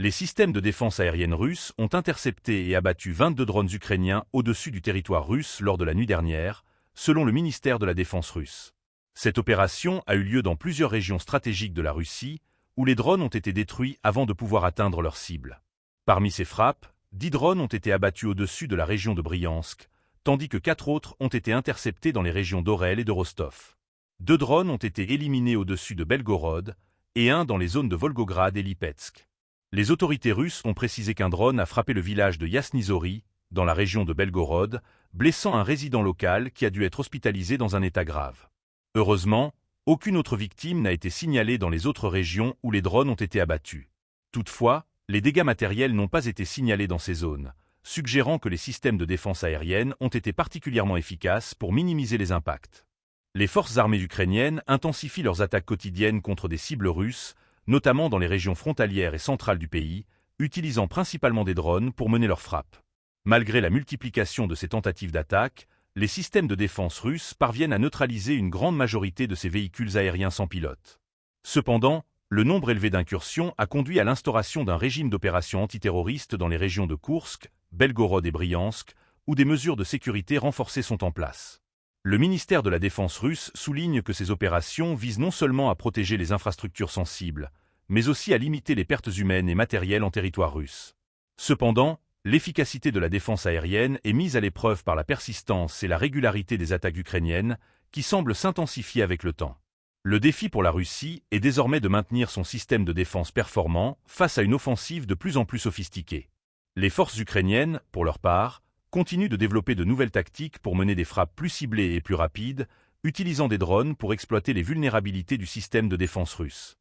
Les systèmes de défense aérienne russes ont intercepté et abattu 22 drones ukrainiens au-dessus du territoire russe lors de la nuit dernière, selon le ministère de la Défense russe. Cette opération a eu lieu dans plusieurs régions stratégiques de la Russie, où les drones ont été détruits avant de pouvoir atteindre leur cible. Parmi ces frappes, 10 drones ont été abattus au-dessus de la région de Bryansk, tandis que 4 autres ont été interceptés dans les régions d'Orel et de Rostov. 2 drones ont été éliminés au-dessus de Belgorod, et un dans les zones de Volgograd et Lipetsk. Les autorités russes ont précisé qu'un drone a frappé le village de Yasny-Zory, dans la région de Belgorod, blessant un résident local qui a dû être hospitalisé dans un état grave. Heureusement, aucune autre victime n'a été signalée dans les autres régions où les drones ont été abattus. Toutefois, les dégâts matériels n'ont pas été signalés dans ces zones, suggérant que les systèmes de défense aérienne ont été particulièrement efficaces pour minimiser les impacts. Les forces armées ukrainiennes intensifient leurs attaques quotidiennes contre des cibles russes, notamment dans les régions frontalières et centrales du pays, utilisant principalement des drones pour mener leurs frappes. Malgré la multiplication de ces tentatives d'attaque, les systèmes de défense russes parviennent à neutraliser une grande majorité de ces véhicules aériens sans pilote. Cependant, le nombre élevé d'incursions a conduit à l'instauration d'un régime d'opérations antiterroristes dans les régions de Koursk, Belgorod et Bryansk, où des mesures de sécurité renforcées sont en place. Le ministère de la Défense russe souligne que ces opérations visent non seulement à protéger les infrastructures sensibles, mais aussi à limiter les pertes humaines et matérielles en territoire russe. Cependant, l'efficacité de la défense aérienne est mise à l'épreuve par la persistance et la régularité des attaques ukrainiennes, qui semblent s'intensifier avec le temps. Le défi pour la Russie est désormais de maintenir son système de défense performant face à une offensive de plus en plus sophistiquée. Les forces ukrainiennes, pour leur part, continuent de développer de nouvelles tactiques pour mener des frappes plus ciblées et plus rapides, utilisant des drones pour exploiter les vulnérabilités du système de défense russe.